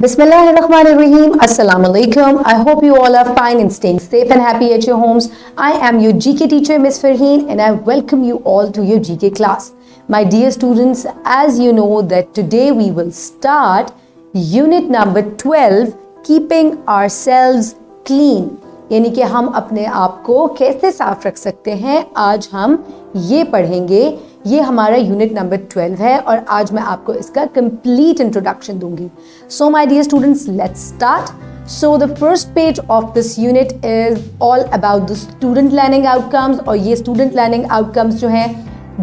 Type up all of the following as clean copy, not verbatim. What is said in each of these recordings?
Bismillahirrahmanirrahim. Assalamu alaikum. I hope you all are fine and staying safe and happy at your homes. I am your GK teacher, Miss Farheen, and I welcome you all to your GK class. My dear students, as you know that today we will start unit number 12, keeping ourselves clean. यानी कि हम अपने आप को कैसे साफ रख सकते हैं, आज हम ये पढ़ेंगे. ये हमारा यूनिट नंबर 12 है और आज मैं आपको इसका कंप्लीट इंट्रोडक्शन दूंगी. So my dear students, let's start. So the first page of this unit is all about the student learning outcomes. और ये स्टूडेंट लर्निंग आउटकम्स जो हैं,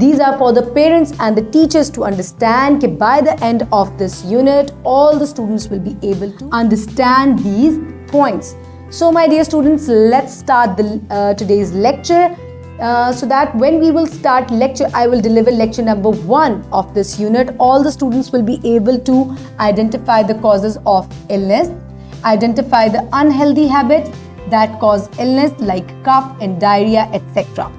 these are for the parents and the teachers to understand कि by the end of this unit all the students will be able to understand these points. So my dear students, let's start today's lecture. So that when we will start lecture, I will deliver lecture number 1 of this unit. All the students will be able to identify the causes of illness, identify the unhealthy habits that cause illness like cough and diarrhea, etc.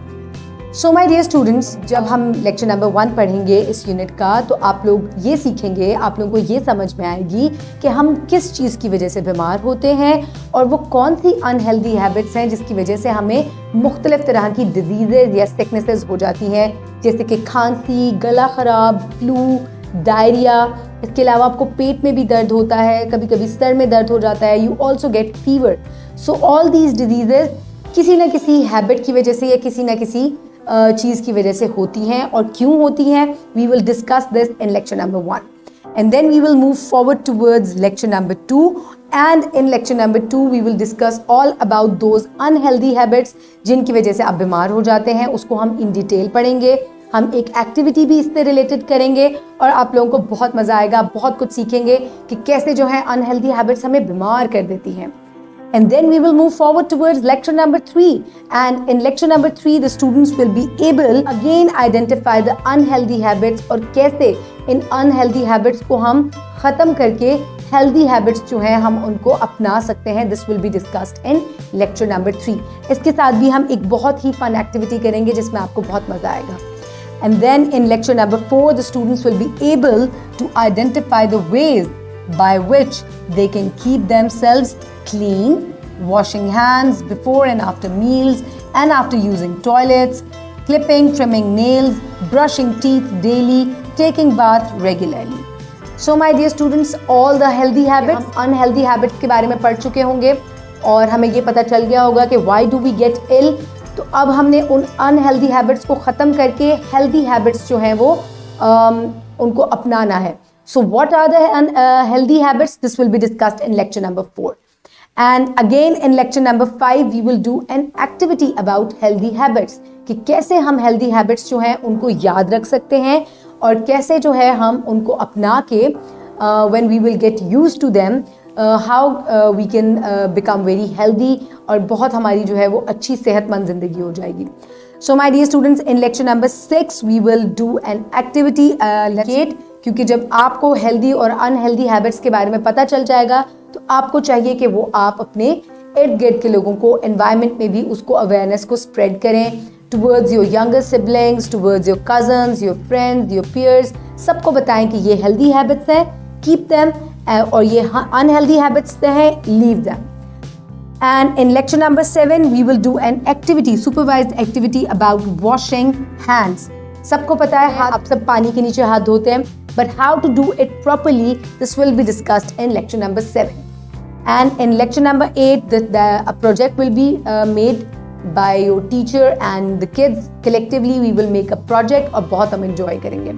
So my dear students, जब हम lecture number 1 पढ़ेंगे इस unit का, तो आप लोग ये सीखेंगे, आप लोगों को ये समझ में आएगी कि हम किस चीज़ की वजह से बीमार होते हैं और वो कौन सी अनहेल्दी हैबिट्स हैं जिसकी वजह से हमें मुख्तलिफ तरह की डिजीज़ेज या सिकनेसेस हो जाती हैं, जैसे कि खांसी, गला ख़राब, फ्लू, डायरिया. इसके अलावा आपको पेट में भी दर्द होता है, कभी कभी सर में दर्द हो जाता है. You also get fever. So all these diseases किसी न किसी हैबिट की वजह से या किसी न किसी चीज़ की वजह से होती हैं. और क्यों होती हैं, we will discuss this in lecture number 1 and then we will move forward towards lecture number 2, and in lecture number 2 we will discuss all about those unhealthy habits जिनकी वजह से आप बीमार हो जाते हैं. उसको हम इन डिटेल पढ़ेंगे. हम एक एक्टिविटी भी इससे रिलेटेड करेंगे और आप लोगों को बहुत मज़ा आएगा, बहुत कुछ सीखेंगे कि कैसे जो है अनहेल्दी हैबिट्स हमें बीमार कर देती हैं. And then we will move forward towards lecture number 3, and in lecture number 3 the students will be able again identify the unhealthy habits और कैसे इन unhealthy habits को हम ख़त्म करके healthy habits जो हैं हम उनको अपना सकते हैं. This will be discussed in lecture number 3. इसके साथ भी हम एक बहुत ही fun activity करेंगे जिसमें आपको बहुत मज़ा आएगा. And then in lecture number 4 the students will be able to identify the ways by which they can keep themselves clean, washing hands before and after meals and after using toilets, clipping, trimming nails, brushing teeth daily, taking bath regularly. So my dear students, all the healthy habits, unhealthy habits के बारे में पढ़ चुके होंगे और हमें ये पता चल गया होगा कि why do we get ill. तो अब हमने उन unhealthy habits को ख़त्म करके healthy habits जो हैं वो उनको अपनाना है. So what are the healthy habits? This will be discussed in lecture number 4. And again in lecture number 5 we will do an activity about healthy habits कि कैसे हम healthy habits जो हैं उनको याद रख सकते हैं और कैसे जो है हम उनको अपना के when we will get used to them how we can become very healthy और बहुत हमारी जो है वो अच्छी सेहतमंद ज़िंदगी हो जाएगी. So my dear students, in lecture number 6 we will do an activity क्योंकि जब आपको हेल्दी और अनहेल्दी हैबिट्स के बारे में पता चल जाएगा तो आपको चाहिए कि वो आप अपने इर्द गिर्द के लोगों को, एनवायरनमेंट में भी उसको अवेयरनेस को स्प्रेड करें towards your younger siblings, towards your cousins, your friends, your peers. सबको बताएं कि ये हेल्दी हैबिट्स हैं, कीप देम, और ये अनहेल्दी हैबिट्स हैं, leave them. And in lecture number 7 we will do an activity, supervised activity about washing hands. सबको पता है आप सब पानी के नीचे हाथ धोते हैं, but how to do it properly, this will be discussed in lecture number 7. And in lecture number 8 a project will be made by your teacher and the kids. Collectively we will make a project और बहुत हम enjoy करेंगे.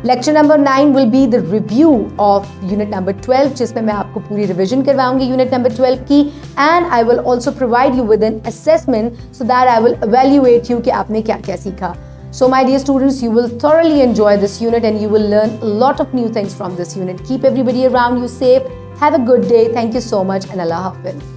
Lecture number 9 will be the review of unit number 12 जिसमें मैं आपको पूरी revision करवाऊंगी unit number 12 की, and I will also provide you with an assessment so that I will evaluate you कि आपने क्या क्या सीखा. So my dear students, you will thoroughly enjoy this unit and you will learn a lot of new things from this unit. Keep everybody around you safe. Have a good day. Thank you so much and Allah Hafiz.